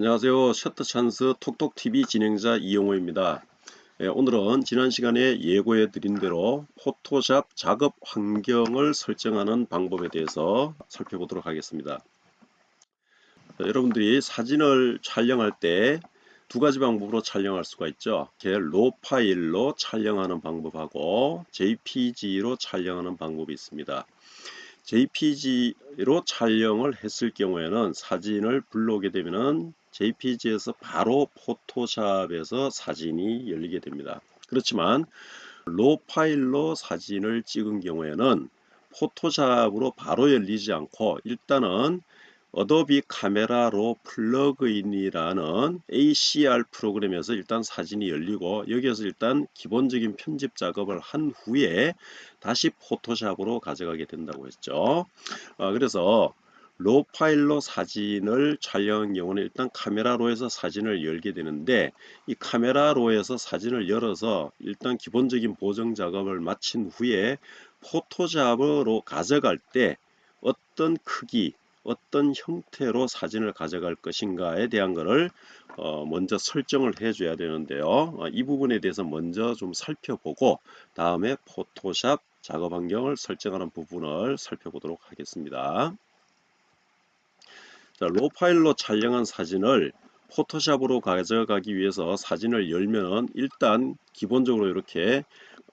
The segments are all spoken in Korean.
안녕하세요. 셔터찬스 톡톡TV 진행자 이용호입니다. 오늘은 지난 시간에 예고해 드린 대로 포토샵 작업 환경을 설정하는 방법에 대해서 살펴보도록 하겠습니다. 여러분들이 사진을 촬영할 때 두 가지 방법으로 촬영할 수가 있죠. 로 파일로 촬영하는 방법하고 JPG로 촬영하는 방법이 있습니다. JPG로 촬영을 했을 경우에는 사진을 불러오게 되면은 JPG에서 바로 포토샵에서 사진이 열리게 됩니다. 그렇지만 로 파일로 사진을 찍은 경우에는 포토샵으로 바로 열리지 않고 일단은 어도비 카메라로 플러그인이라는 ACR 프로그램에서 일단 사진이 열리고 여기에서 일단 기본적인 편집 작업을 한 후에 다시 포토샵으로 가져가게 된다고 했죠. 그래서 로 파일로 사진을 촬영한 경우는 일단 카메라로에서 사진을 열게 되는데 이 카메라로에서 사진을 열어서 일단 기본적인 보정 작업을 마친 후에 포토샵으로 가져갈 때 어떤 크기 어떤 형태로 사진을 가져갈 것인가에 대한 것을 먼저 설정을 해줘야 되는데요. 이 부분에 대해서 먼저 좀 살펴보고 다음에 포토샵 작업 환경을 설정하는 부분을 살펴보도록 하겠습니다. 자, 로 파일로 촬영한 사진을 포토샵으로 가져가기 위해서 사진을 열면은 일단 기본적으로 이렇게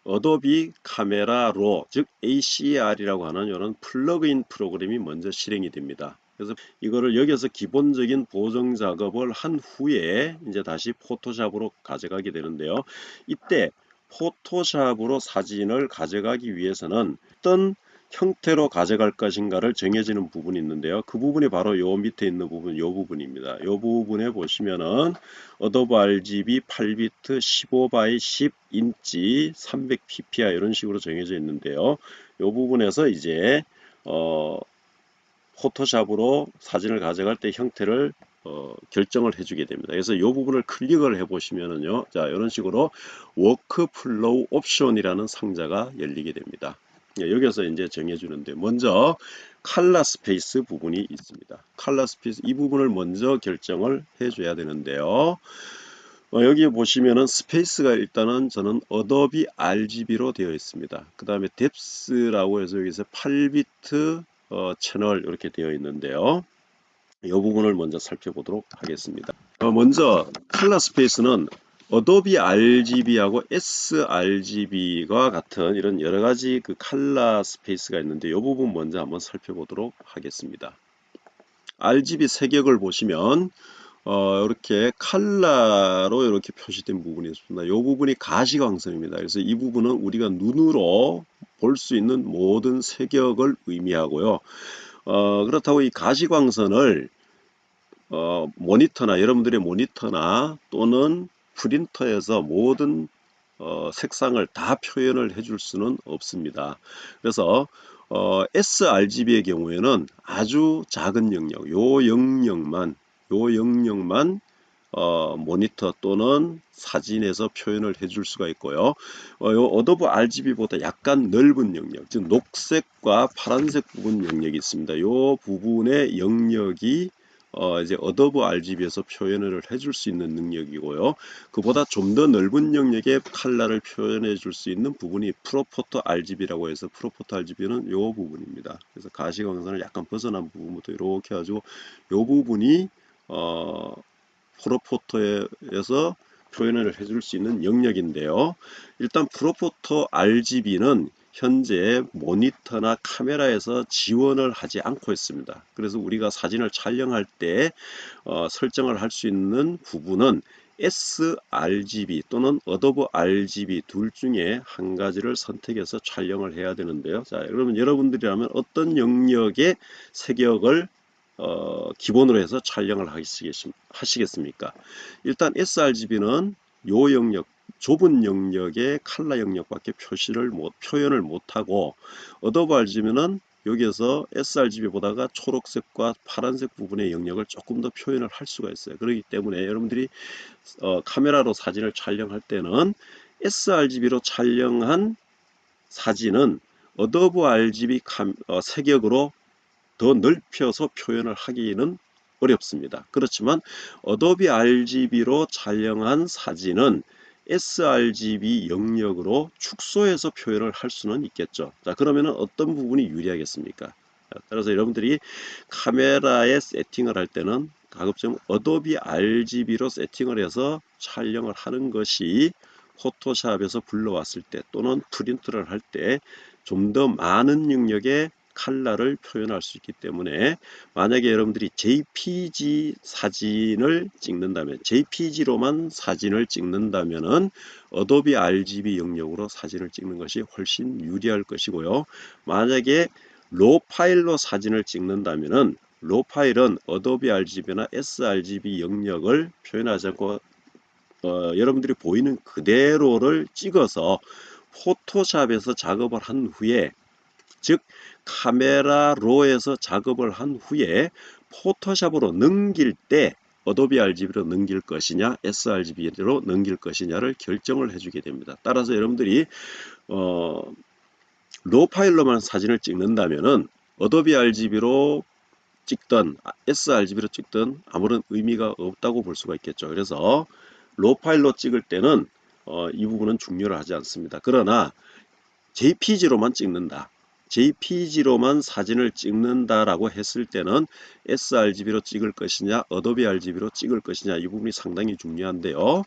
어도비 카메라 로, 즉 ACR이라고 하는 이런 플러그인 프로그램이 먼저 실행이 됩니다. 그래서 이거를 여기서 기본적인 보정 작업을 한 후에 이제 다시 포토샵으로 가져가게 되는데요. 이때 포토샵으로 사진을 가져가기 위해서는 어떤 형태로 가져갈 것인가를 정해지는 부분이 있는데요. 그 부분이 바로 요 밑에 있는 부분, 요 부분입니다. 요 부분에 보시면은 어도브 RGB 8비트 15x 10인치 300ppi 이런 식으로 정해져 있는데요. 요 부분에서 이제 포토샵으로 사진을 가져갈 때 형태를 결정을 해주게 됩니다. 그래서 이 부분을 클릭을 해보시면은요, 자 이런 식으로 워크플로우 옵션이라는 상자가 열리게 됩니다. 여기서 이제 정해주는데 먼저 칼라 스페이스 부분이 있습니다. 칼라 스페이스 이 부분을 먼저 결정을 해줘야 되는데요. 여기 보시면은 스페이스가 일단은 저는 어도비 RGB로 되어 있습니다. 그 다음에 뎁스라고 해서 여기서 8비트 채널 이렇게 되어 있는데요. 이 부분을 먼저 살펴보도록 하겠습니다. 먼저 컬러 스페이스는 어도비 RGB하고 sRGB와 같은 이런 여러 가지 그 컬러 스페이스가 있는데 이 부분 먼저 한번 살펴보도록 하겠습니다. RGB 색역을 보시면 이렇게 컬러로 이렇게 표시된 부분이 있습니다. 이 부분이 가시광선입니다. 그래서 이 부분은 우리가 눈으로 볼 수 있는 모든 색역을 의미하고요. 그렇다고 이 가시광선을 모니터나 여러분들의 모니터나 또는 프린터에서 모든 색상을 다 표현을 해줄 수는 없습니다. 그래서 sRGB의 경우에는 아주 작은 영역, 요 영역만 모니터 또는 사진에서 표현을 해줄 수가 있고요. 요 어도브 RGB보다 약간 넓은 영역, 즉 녹색과 파란색 부분 영역이 있습니다. 요 부분의 영역이 이제 어도브 RGB에서 표현을 해줄 수 있는 능력이고요. 그보다 좀 더 넓은 영역의 컬러를 표현해 줄 수 있는 부분이 프로포터 RGB라고 해서 프로포터 RGB는 요 부분입니다. 그래서 가시광선을 약간 벗어난 부분부터 이렇게 해가지고 요 부분이 프로포터에서 표현을 해줄 수 있는 영역인데요. 일단 프로포터 RGB는 현재 모니터나 카메라에서 지원을 하지 않고 있습니다. 그래서 우리가 사진을 촬영할 때 설정을 할 수 있는 부분은 sRGB 또는 어도브 RGB 둘 중에 한 가지를 선택해서 촬영을 해야 되는데요. 자, 그러면 여러분들이라면 어떤 영역의 색역을 기본으로 해서 촬영을 하시겠습니까? 일단 sRGB는 요 영역, 좁은 영역의 컬러 영역밖에 표현을 못하고 어도브 RGB는 여기에서 sRGB보다가 초록색과 파란색 부분의 영역을 조금 더 표현을 할 수가 있어요. 그렇기 때문에 여러분들이 카메라로 사진을 촬영할 때는 sRGB로 촬영한 사진은 어도브 RGB 색역으로 더 넓혀서 표현을 하기는 어렵습니다. 그렇지만 어도비 RGB로 촬영한 사진은 sRGB 영역으로 축소해서 표현을 할 수는 있겠죠. 자, 그러면 어떤 부분이 유리하겠습니까? 따라서 여러분들이 카메라에 세팅을 할 때는 가급적 어도비 RGB로 세팅을 해서 촬영을 하는 것이 포토샵에서 불러왔을 때 또는 프린트를 할 때 좀 더 많은 영역의 컬러를 표현할 수 있기 때문에 만약에 여러분들이 JPG 사진을 찍는다면 JPG로만 사진을 찍는다면은 어도비 RGB 영역으로 사진을 찍는 것이 훨씬 유리할 것이고요. 만약에 로 파일로 사진을 찍는다면은 로 파일은 어도비 RGB나 sRGB 영역을 표현하지 않고 여러분들이 보이는 그대로를 찍어서 포토샵에서 작업을 한 후에 즉 카메라 로에서 작업을 한 후에 포토샵으로 넘길 때 어도비 RGB로 넘길 것이냐 sRGB로 넘길 것이냐를 결정을 해주게 됩니다. 따라서 여러분들이 로 파일로만 사진을 찍는다면은 어도비 RGB로 찍든 sRGB로 찍든 아무런 의미가 없다고 볼 수가 있겠죠. 그래서 로 파일로 찍을 때는 이 부분은 중요를 하지 않습니다. 그러나 JPG로만 찍는다. JPG로만 사진을 찍는다라고 했을 때는 sRGB로 찍을 것이냐, 어도비 RGB로 찍을 것이냐 이 부분이 상당히 중요한데요.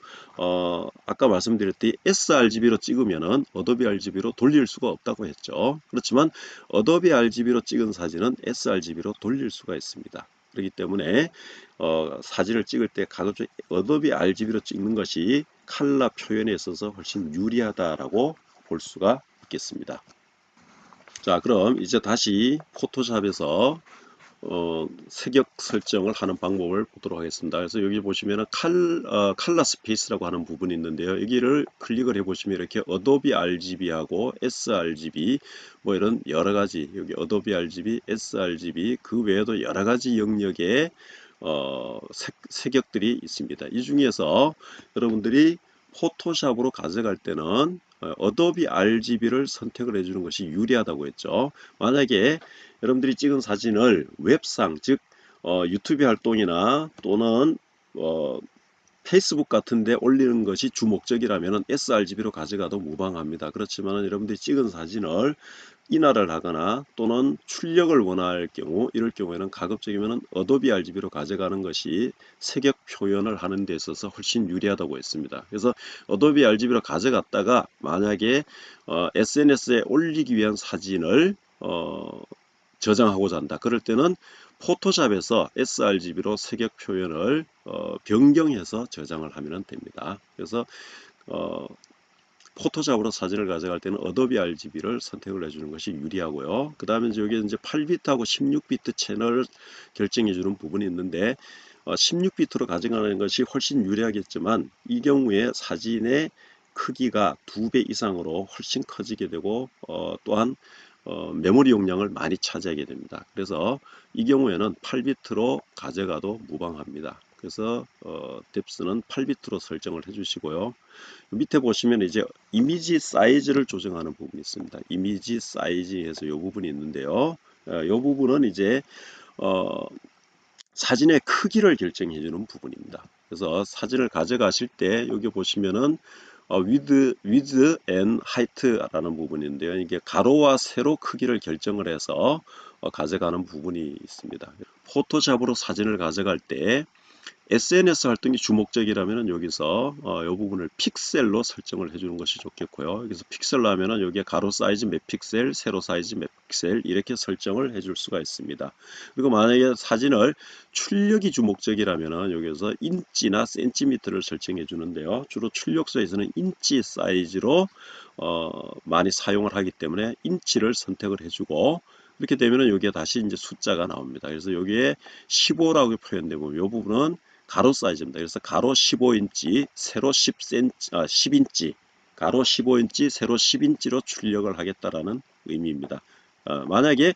아까 말씀드렸듯이 sRGB로 찍으면은 어도비 RGB로 돌릴 수가 없다고 했죠. 그렇지만 어도비 RGB로 찍은 사진은 sRGB로 돌릴 수가 있습니다. 그렇기 때문에 사진을 찍을 때 가급적 어도비 RGB로 찍는 것이 컬러 표현에 있어서 훨씬 유리하다라고 볼 수가 있겠습니다. 자, 그럼 이제 다시 포토샵에서 색역 설정을 하는 방법을 보도록 하겠습니다. 그래서 여기 보시면은 컬러 스페이스라고 하는 부분이 있는데요. 여기를 클릭을 해보시면 이렇게 어도비 RGB하고 sRGB 뭐 이런 여러 가지 여기 어도비 RGB, sRGB 그 외에도 여러 가지 영역의 색역들이 있습니다. 이 중에서 여러분들이 포토샵으로 가져갈 때는 어도비 RGB를 선택을 해주는 것이 유리하다고 했죠. 만약에 여러분들이 찍은 사진을 웹상 즉 유튜브 활동이나 또는 페이스북 같은 데 올리는 것이 주 목적이라면 sRGB로 가져가도 무방합니다. 그렇지만 여러분들이 찍은 사진을 인화를 하거나 또는 출력을 원할 경우 이럴 경우에는 가급적이면 어도비 RGB로 가져가는 것이 색역 표현을 하는 데 있어서 훨씬 유리하다고 했습니다. 그래서 어도비 RGB로 가져갔다가 만약에 SNS에 올리기 위한 사진을 저장하고자 한다. 그럴 때는 포토샵에서 sRGB로 색역 표현을 변경해서 저장을 하면 됩니다. 그래서 포토샵으로 사진을 가져갈 때는 어도비 RGB를 선택을 해주는 것이 유리하고요. 그 다음에 여기 이제 8비트하고 16비트 채널 결정해 주는 부분이 있는데 16비트로 가져가는 것이 훨씬 유리하겠지만 이 경우에 사진의 크기가 2배 이상으로 훨씬 커지게 되고 또한 메모리 용량을 많이 차지하게 됩니다. 그래서 이 경우에는 8비트로 가져가도 무방합니다. 그래서 뎁스는 8비트로 설정을 해주시고요. 밑에 보시면 이제 이미지 사이즈를 조정하는 부분이 있습니다. 이미지 사이즈에서 이 부분이 있는데요. 이 부분은 이제 사진의 크기를 결정해 주는 부분입니다. 그래서 사진을 가져가실 때 여기 보시면은 width and height라는 부분인데요. 이게 가로와 세로 크기를 결정을 해서 가져가는 부분이 있습니다. 포토샵으로 사진을 가져갈 때 SNS 활동이 주목적이라면 여기서 이 부분을 픽셀로 설정을 해주는 것이 좋겠고요. 여기서 픽셀로 하면은 여기에 가로 사이즈 몇 픽셀, 세로 사이즈 몇 픽셀 이렇게 설정을 해줄 수가 있습니다. 그리고 만약에 사진을 출력이 주목적이라면은 여기서 인치나 센티미터를 설정해 주는데요. 주로 출력소에서는 인치 사이즈로 많이 사용을 하기 때문에 인치를 선택을 해주고 이렇게 되면은 여기에 다시 이제 숫자가 나옵니다. 그래서 여기에 15라고 표현되고 이 부분은 가로 사이즈입니다. 그래서 가로 15인치, 세로 10인치, 가로 15인치, 세로 10인치로 출력을 하겠다라는 의미입니다. 만약에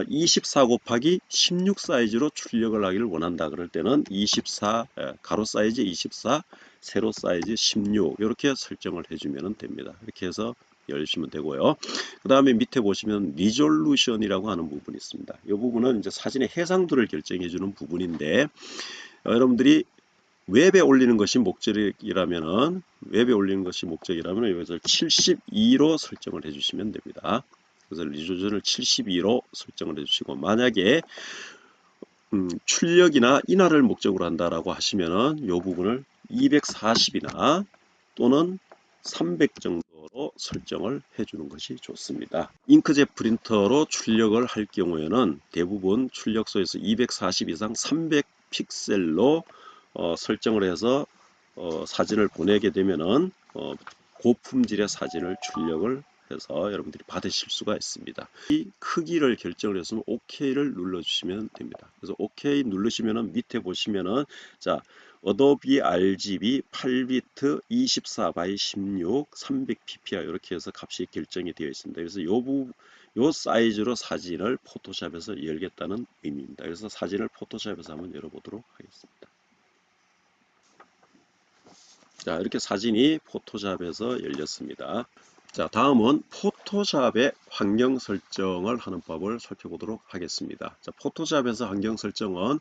24 곱하기 16 사이즈로 출력을 하기를 원한다 그럴 때는 24 가로 사이즈 24, 세로 사이즈 16 이렇게 설정을 해주면 됩니다. 이렇게 해서 열시면 되고요. 그 다음에 밑에 보시면 리졸루션이라고 하는 부분이 있습니다. 이 부분은 이제 사진의 해상도를 결정해 주는 부분인데 여러분들이 웹에 올리는 것이 목적이라면은 이것을 72로 설정을 해주시면 됩니다. 그래서 리졸루션을 72로 설정을 해주시고 만약에 출력이나 인화를 목적으로 한다라고 하시면은 이 부분을 240이나 또는 300 정도로 설정을 해주는 것이 좋습니다. 잉크젯 프린터로 출력을 할 경우에는 대부분 출력소에서 240 이상 300 픽셀로 설정을 해서 사진을 보내게 되면은 고품질의 사진을 출력을 해서 여러분들이 받으실 수가 있습니다. 이 크기를 결정을 했으면 OK를 눌러주시면 됩니다. 그래서 OK 누르시면은 밑에 보시면은 자 어도비 RGB 8비트 24x16 300ppi 이렇게 해서 값이 결정이 되어 있습니다. 그래서 요 사이즈로 사진을 포토샵에서 열겠다는 의미입니다. 그래서 사진을 포토샵에서 한번 열어보도록 하겠습니다. 자, 이렇게 사진이 포토샵에서 열렸습니다. 자, 다음은 포토샵의 환경 설정을 하는 법을 살펴보도록 하겠습니다. 자, 포토샵에서 환경 설정은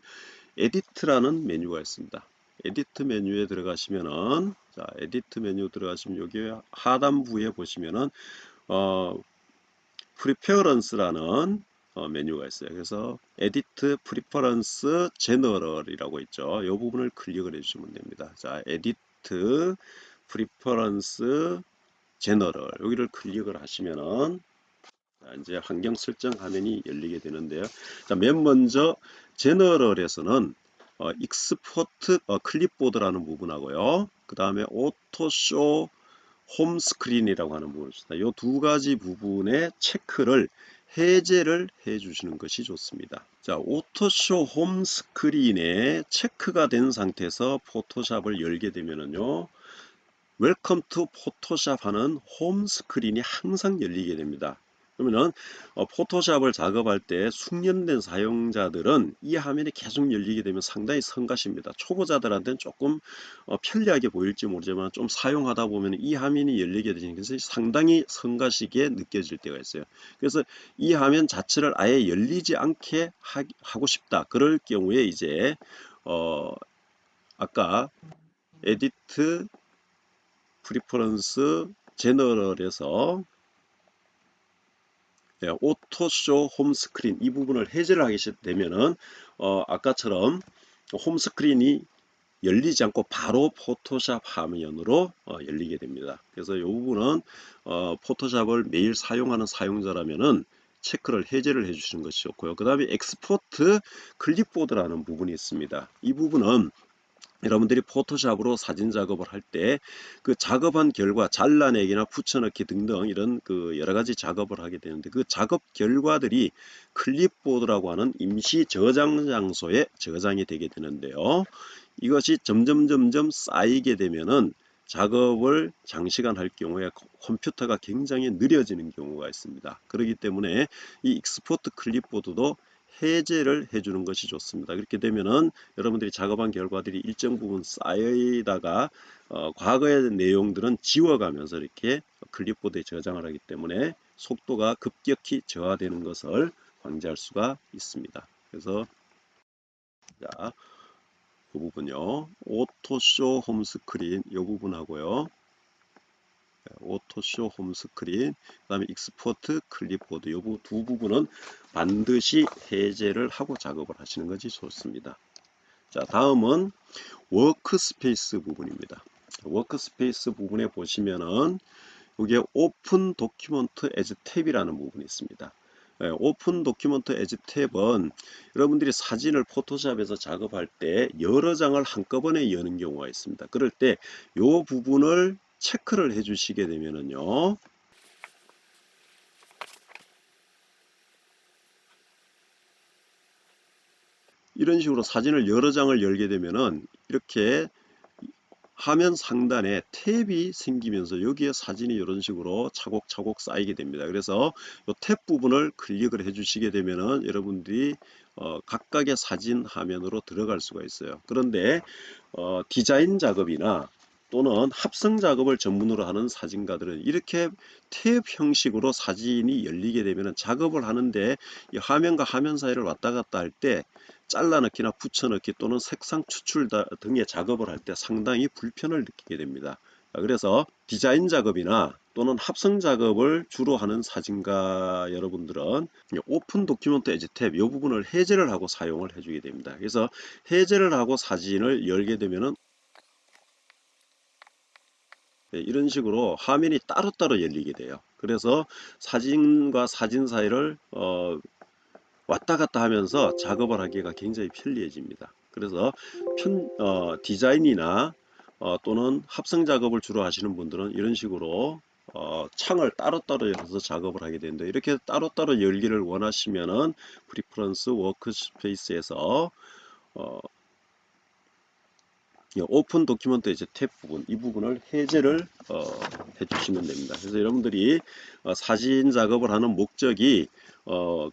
에디트라는 메뉴가 있습니다. 에디트 메뉴에 들어가시면은 자, 에디트 메뉴 들어가시면 여기 하단부에 보시면은 프리페어런스라는 메뉴가 있어요. 그래서 에디트 프리퍼런스 제너럴이라고 있죠. 이 부분을 클릭을 해주시면 됩니다. 자, 에디트 프리퍼런스 제너럴 여기를 클릭을 하시면은 자, 이제 환경 설정 화면이 열리게 되는데요. 자, 맨 먼저 제너럴에서는 익스포트 클립보드라는 부분하고요. 그 다음에 오토쇼 홈 스크린이라고 하는 부분이 있습니다. 이 두 가지 부분의 체크를 해제를 해 주시는 것이 좋습니다. 자, 오토쇼 홈 스크린에 체크가 된 상태에서 포토샵을 열게 되면은요. 웰컴 투 포토샵 하는 홈 스크린이 항상 열리게 됩니다. 그러면은 포토샵을 작업할 때 숙련된 사용자들은 이 화면이 계속 열리게 되면 상당히 성가십니다. 초보자들한테는 조금 편리하게 보일지 모르지만 좀 사용하다 보면 이 화면이 열리게 되는 것이 상당히 성가시게 느껴질 때가 있어요. 그래서 이 화면 자체를 아예 열리지 않게 하고 싶다. 그럴 경우에 이제 아까 에디트 프리퍼런스 제너럴에서 오토쇼 홈스크린 이 부분을 해제를 하게 되면은 아까처럼 홈스크린이 열리지 않고 바로 포토샵 화면으로 열리게 됩니다. 그래서 이 부분은 포토샵을 매일 사용하는 사용자라면은 체크를 해제를 해주시는 것이 좋고요. 그 다음에 엑스포트 클립보드라는 부분이 있습니다. 이 부분은 여러분들이 포토샵으로 사진 작업을 할 때 그 작업한 결과 잘라내기나 붙여넣기 등등 이런 그 여러 가지 작업을 하게 되는데 그 작업 결과들이 클립보드라고 하는 임시 저장 장소에 저장이 되게 되는데요. 이것이 점점 쌓이게 되면은 작업을 장시간 할 경우에 컴퓨터가 굉장히 느려지는 경우가 있습니다. 그렇기 때문에 이 익스포트 클립보드도 해제를 해주는 것이 좋습니다. 그렇게 되면은 여러분들이 작업한 결과들이 일정 부분 쌓이다가 과거의 내용들은 지워가면서 이렇게 클립보드에 저장을 하기 때문에 속도가 급격히 저하되는 것을 방지할 수가 있습니다. 그래서 자, 이 부분요. 오토쇼 홈스크린 이 부분하고요. 오토쇼 홈스크린 그 다음에 익스포트 클립보드 이 두 부분은 반드시 해제를 하고 작업을 하시는 것이 좋습니다. 자, 다음은 워크스페이스 부분입니다. 워크스페이스 부분에 보시면은 여기에 오픈 도큐먼트 에즈 탭이라는 부분이 있습니다. 오픈 도큐먼트 에즈 탭은 여러분들이 사진을 포토샵에서 작업할 때 여러 장을 한꺼번에 여는 경우가 있습니다. 그럴 때 이 부분을 체크를 해 주시게 되면은요. 이런 식으로 사진을 여러 장을 열게 되면은 이렇게 화면 상단에 탭이 생기면서 여기에 사진이 이런 식으로 차곡차곡 쌓이게 됩니다. 그래서 이 탭 부분을 클릭을 해 주시게 되면은 여러분들이 각각의 사진 화면으로 들어갈 수가 있어요. 그런데 디자인 작업이나 또는 합성 작업을 전문으로 하는 사진가들은 이렇게 탭 형식으로 사진이 열리게 되면 작업을 하는데 이 화면과 화면 사이를 왔다 갔다 할 때 잘라넣기나 붙여넣기 또는 색상 추출 등의 작업을 할 때 상당히 불편을 느끼게 됩니다. 그래서 디자인 작업이나 또는 합성 작업을 주로 하는 사진가 여러분들은 오픈 도큐먼트 에지 탭 이 부분을 해제를 하고 사용을 해주게 됩니다. 그래서 해제를 하고 사진을 열게 되면은 이런 식으로 화면이 따로따로 열리게 돼요. 그래서 사진과 사진 사이를 왔다 갔다 하면서 작업을 하기가 굉장히 편리해집니다. 그래서 디자인이나 또는 합성 작업을 주로 하시는 분들은 이런 식으로 창을 따로따로 열어서 작업을 하게 되는데, 이렇게 따로따로 열기를 원하시면은 프리퍼런스 워크스페이스에서 오픈 도큐먼트 이제 탭 부분, 이 부분을 해제를 해주시면 됩니다. 그래서 여러분들이 사진 작업을 하는 목적이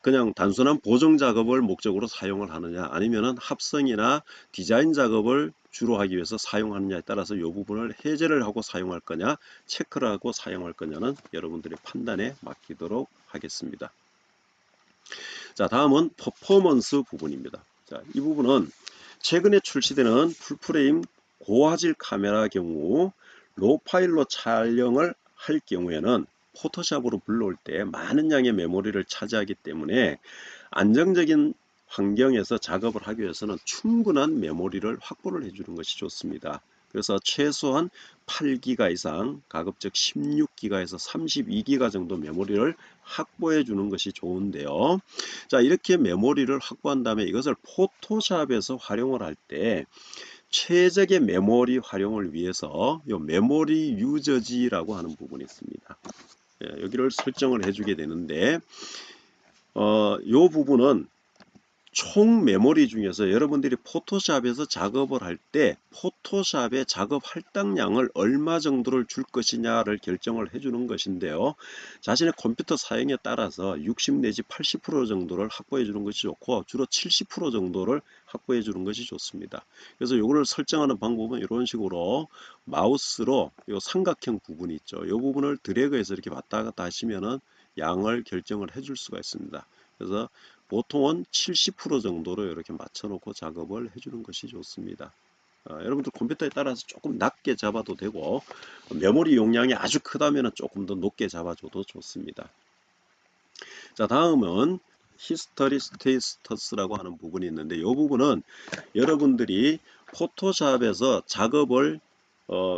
그냥 단순한 보정 작업을 목적으로 사용을 하느냐, 아니면은 합성이나 디자인 작업을 주로 하기 위해서 사용하느냐에 따라서 이 부분을 해제를 하고 사용할 거냐, 체크를 하고 사용할 거냐는 여러분들의 판단에 맡기도록 하겠습니다. 자, 다음은 퍼포먼스 부분입니다. 자, 이 부분은 최근에 출시되는 풀프레임 고화질 카메라 경우 로 파일로 촬영을 할 경우에는 포토샵으로 불러올 때 많은 양의 메모리를 차지하기 때문에 안정적인 환경에서 작업을 하기 위해서는 충분한 메모리를 확보를 해주는 것이 좋습니다. 그래서 최소한 8기가 이상, 가급적 16기가에서 32기가 정도 메모리를 확보해 주는 것이 좋은데요. 자, 이렇게 메모리를 확보한 다음에 이것을 포토샵에서 활용을 할 때 최적의 메모리 활용을 위해서 이 메모리 유저지라고 하는 부분이 있습니다. 여기를 설정을 해주게 되는데 이 부분은 총 메모리 중에서 여러분들이 포토샵에서 작업을 할 때 포토샵의 작업 할당량을 얼마 정도를 줄 것이냐를 결정을 해주는 것인데요. 자신의 컴퓨터 사용에 따라서 60 내지 80% 정도를 확보해 주는 것이 좋고, 주로 70% 정도를 확보해 주는 것이 좋습니다. 그래서 이거를 설정하는 방법은 이런 식으로 마우스로 이 삼각형 부분이 있죠. 이 부분을 드래그해서 이렇게 왔다 갔다 하시면은 양을 결정을 해줄 수가 있습니다. 그래서 보통은 70% 정도로 이렇게 맞춰놓고 작업을 해주는 것이 좋습니다. 여러분들 컴퓨터에 따라서 조금 낮게 잡아도 되고, 메모리 용량이 아주 크다면 조금 더 높게 잡아줘도 좋습니다. 자, 다음은 히스토리 스테이터스라고 하는 부분이 있는데, 이 부분은 여러분들이 포토샵에서 작업을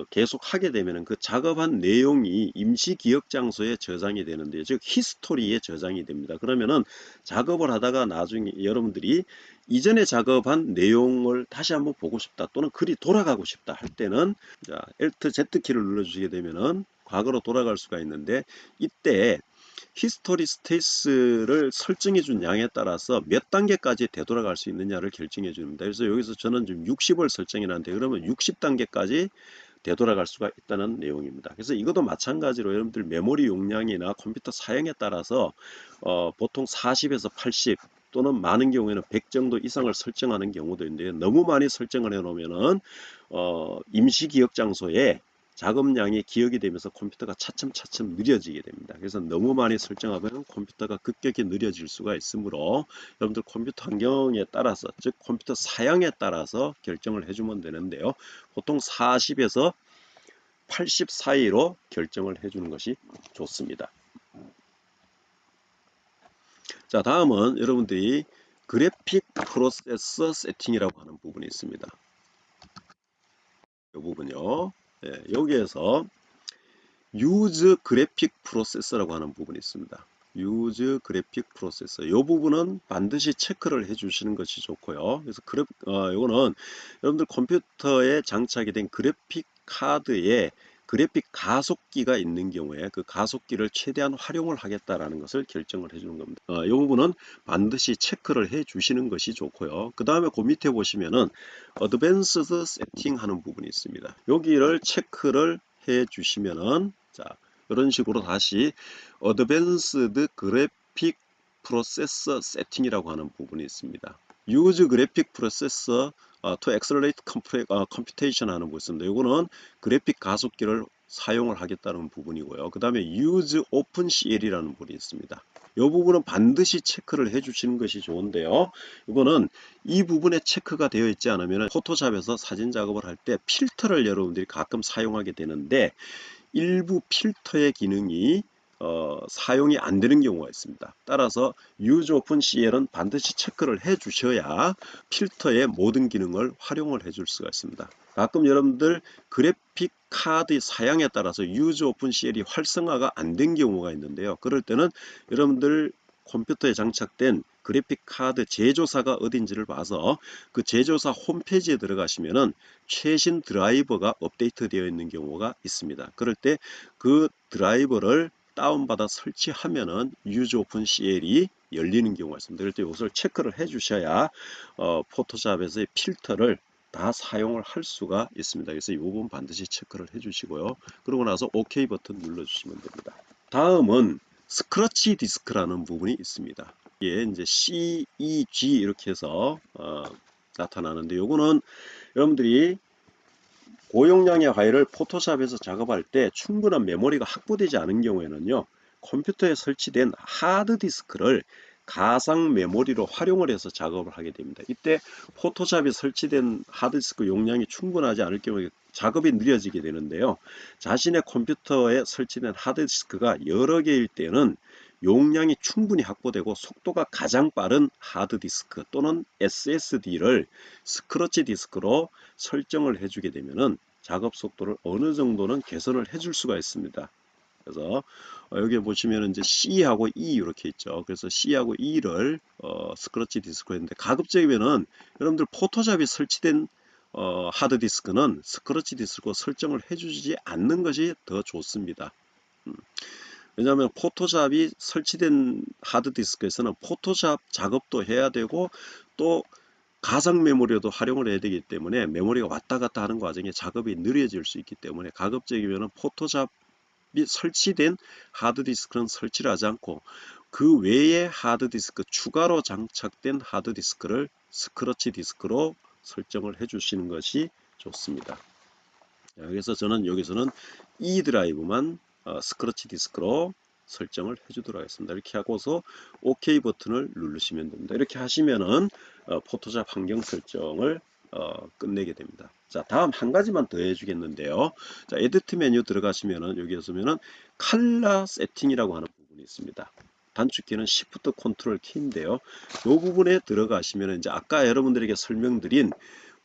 계속 하게 되면 그 작업한 내용이 임시 기억 장소에 저장이 되는데, 즉 히스토리에 저장이 됩니다. 그러면은 작업을 하다가 나중에 여러분들이 이전에 작업한 내용을 다시 한번 보고 싶다, 또는 글이 돌아가고 싶다 할 때는 자, Alt Z 키를 눌러주시게 되면은 과거로 돌아갈 수가 있는데, 이때 히스토리 스테이스를 설정해 준 양에 따라서 몇 단계까지 되돌아갈 수 있느냐를 결정해 줍니다. 그래서 여기서 저는 지금 60을 설정해 놨는데, 그러면 60단계까지 되돌아갈 수가 있다는 내용입니다. 그래서 이것도 마찬가지로 여러분들 메모리 용량이나 컴퓨터 사용에 따라서 보통 40에서 80 또는 많은 경우에는 100 정도 이상을 설정하는 경우도 있는데, 너무 많이 설정을 해 놓으면은 임시 기억 장소에 작업량이 기억이 되면서 컴퓨터가 차츰차츰 느려지게 됩니다. 그래서 너무 많이 설정하면 컴퓨터가 급격히 느려질 수가 있으므로 여러분들 컴퓨터 환경에 따라서, 즉 컴퓨터 사양에 따라서 결정을 해주면 되는데요. 보통 40에서 80 사이로 결정을 해주는 것이 좋습니다. 자, 다음은 여러분들이 그래픽 프로세서 세팅이라고 하는 부분이 있습니다. 이 부분요. 여기에서 Use Graphic Processor라고 하는 부분이 있습니다. Use Graphic Processor. 이 부분은 반드시 체크를 해주시는 것이 좋고요. 그래서 이거는 여러분들 컴퓨터에 장착이 된 그래픽 카드에 그래픽 가속기가 있는 경우에 그 가속기를 최대한 활용을 하겠다라는 것을 결정을 해주는 겁니다. 이 부분은 반드시 체크를 해주시는 것이 좋고요. 그 다음에 그 밑에 보시면은 Advanced Setting 하는 부분이 있습니다. 여기를 체크를 해주시면은 자, 이런 식으로 다시 Advanced Graphic Processor Setting이라고 하는 부분이 있습니다. Use Graphic Processor to Accelerate Computation 하는 거 있습니다. 이거는 그래픽 가속기를 사용을 하겠다는 부분이고요. 그 다음에 Use OpenCL이라는 부분이 있습니다. 이 부분은 반드시 체크를 해주시는 것이 좋은데요. 이거는 이 부분에 체크가 되어 있지 않으면 포토샵에서 사진 작업을 할 때 필터를 여러분들이 가끔 사용하게 되는데 일부 필터의 기능이 사용이 안 되는 경우가 있습니다. 따라서 Use OpenCL은 반드시 체크를 해 주셔야 필터의 모든 기능을 활용을 해줄 수가 있습니다. 가끔 여러분들 그래픽 카드 사양에 따라서 Use OpenCL이 활성화가 안 된 경우가 있는데요. 그럴 때는 여러분들 컴퓨터에 장착된 그래픽 카드 제조사가 어딘지를 봐서 그 제조사 홈페이지에 들어가시면은 최신 드라이버가 업데이트 되어 있는 경우가 있습니다. 그럴 때 그 드라이버를 다운받아 설치하면은 Use OpenCL이 열리는 경우가 있습니다. 그럴 때 이것을 체크를 해 주셔야 포토샵에서의 필터를 다 사용을 할 수가 있습니다. 그래서 이 부분 반드시 체크를 해 주시고요. 그러고 나서 OK 버튼 눌러 주시면 됩니다. 다음은 스크래치 디스크라는 부분이 있습니다. 이게 이제 CEG 이렇게 해서 나타나는데 요거는 여러분들이 고용량의 파일을 포토샵에서 작업할 때 충분한 메모리가 확보되지 않은 경우에는요, 컴퓨터에 설치된 하드디스크를 가상 메모리로 활용을 해서 작업을 하게 됩니다. 이때 포토샵에 설치된 하드디스크 용량이 충분하지 않을 경우에 작업이 느려지게 되는데요. 자신의 컴퓨터에 설치된 하드디스크가 여러 개일 때는 용량이 충분히 확보되고 속도가 가장 빠른 하드디스크 또는 SSD를 스크래치 디스크로 설정을 해주게 되면은 작업 속도를 어느 정도는 개선을 해줄 수가 있습니다. 그래서 여기 보시면 이제 C하고 E 이렇게 있죠. 그래서 C하고 E를 스크래치 디스크로 했는데 가급적이면은 여러분들 포토샵이 설치된 하드디스크는 스크래치 디스크로 설정을 해주지 않는 것이 더 좋습니다. 왜냐하면 포토샵이 설치된 하드디스크에서는 포토샵 작업도 해야 되고 또 가상 메모리도 활용을 해야 되기 때문에 메모리가 왔다 갔다 하는 과정에 작업이 느려질 수 있기 때문에 가급적이면 포토샵이 설치된 하드디스크는 설치를 하지 않고 그 외에 하드디스크 추가로 장착된 하드디스크를 스크래치 디스크로 설정을 해 주시는 것이 좋습니다. 그래서 저는 여기서는 E 드라이브만 스크래치 디스크로 설정을 해주도록 하겠습니다. 이렇게 하고서 OK 버튼을 누르시면 됩니다. 이렇게 하시면은 포토샵 환경 설정을 끝내게 됩니다. 자, 다음 한 가지만 더 해주겠는데요. 자, 에디트 메뉴 들어가시면은 여기에서면은 컬러 세팅이라고 하는 부분이 있습니다. 단축키는 Shift Ctrl 키인데요. 이 부분에 들어가시면 이제 아까 여러분들에게 설명드린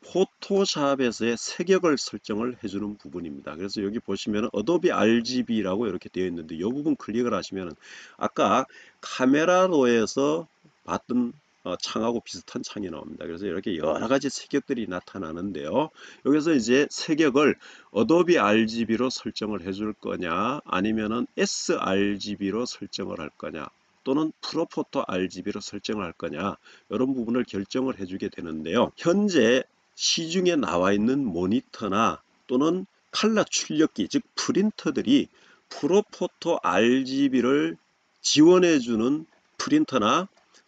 포토샵에서의 색역을 설정을 해주는 부분입니다. 그래서 여기 보시면 어도비 RGB라고 이렇게 되어 있는데 이 부분 클릭을 하시면 아까 카메라로에서 봤던 창하고 비슷한 창이 나옵니다. 그래서 이렇게 여러 가지 색역들이 나타나는데요. 여기서 이제 색역을 어도비 RGB로 설정을 해줄 거냐 아니면은 sRGB로 설정을 할 거냐 또는 프로포토 RGB로 설정을 할 거냐 이런 부분을 결정을 해주게 되는데요. 현재 시중에 나와 있는 모니터나 또는 칼라 출력기 즉 프린터들이 프로포토 RGB를 지원해주는 프린터나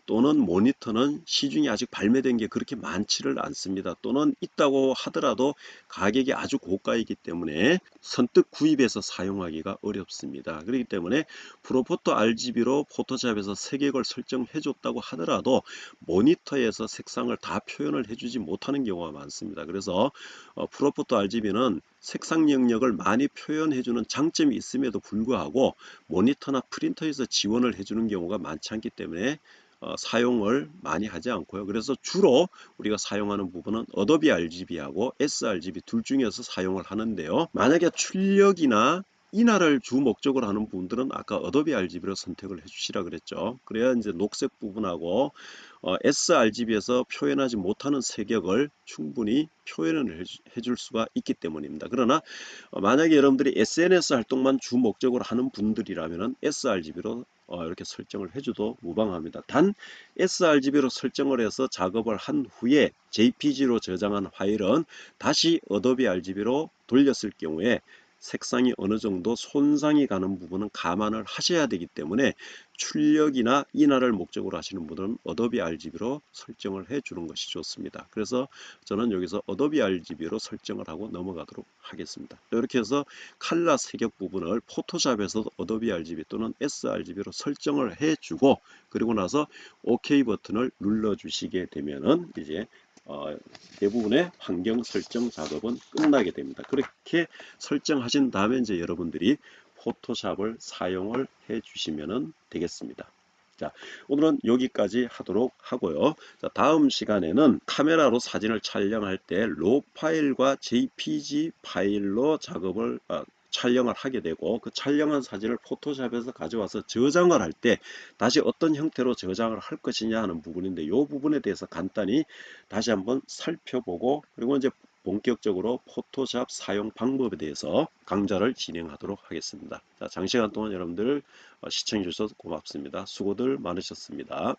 또는 모니터는 시중에 아직 발매된 게 그렇게 많지를 않습니다. 또는 있다고 하더라도 가격이 아주 고가이기 때문에 선뜻 구입해서 사용하기가 어렵습니다. 그렇기 때문에 프로포토 RGB로 포토샵에서 색역을 설정해 줬다고 하더라도 모니터에서 색상을 다 표현을 해주지 못하는 경우가 많습니다. 그래서 프로포토 RGB는 색상 영역을 많이 표현해주는 장점이 있음에도 불구하고 모니터나 프린터에서 지원을 해주는 경우가 많지 않기 때문에 사용을 많이 하지 않고요. 그래서 주로 우리가 사용하는 부분은 어도비 RGB하고 sRGB 둘 중에서 사용을 하는데요. 만약에 출력이나 인화를 주 목적으로 하는 부분들은 아까 어도비 RGB로 선택을 해주시라 그랬죠. 그래야 이제 녹색 부분하고 sRGB에서 표현하지 못하는 색역을 충분히 표현을 해줄 수가 있기 때문입니다. 그러나 만약에 여러분들이 SNS 활동만 주 목적으로 하는 분들이라면 sRGB로 이렇게 설정을 해줘도 무방합니다. 단 sRGB로 설정을 해서 작업을 한 후에 JPG로 저장한 파일은 다시 어도비 RGB로 돌렸을 경우에 색상이 어느 정도 손상이 가는 부분은 감안을 하셔야 되기 때문에 출력이나 인화를 목적으로 하시는 분들은 어도비 RGB로 설정을 해 주는 것이 좋습니다. 그래서 저는 여기서 어도비 RGB로 설정을 하고 넘어가도록 하겠습니다. 이렇게 해서 칼라 색역 부분을 포토샵에서도 어도비 RGB 또는 sRGB로 설정을 해 주고 그리고 나서 OK 버튼을 눌러 주시게 되면은 이제 대부분의 환경 설정 작업은 끝나게 됩니다. 그렇게 설정하신 다음에 이제 여러분들이 포토샵을 사용을 해 주시면 되겠습니다. 자, 오늘은 여기까지 하도록 하고요. 자, 다음 시간에는 카메라로 사진을 촬영할 때 로 파일과 JPG 파일로 촬영을 하게 되고 그 촬영한 사진을 포토샵에서 가져와서 저장을 할 때 다시 어떤 형태로 저장을 할 것이냐 하는 부분인데 이 부분에 대해서 간단히 다시 한번 살펴보고 그리고 이제 본격적으로 포토샵 사용 방법에 대해서 강좌를 진행하도록 하겠습니다. 자, 장시간 동안 여러분들 시청해 주셔서 고맙습니다. 수고들 많으셨습니다.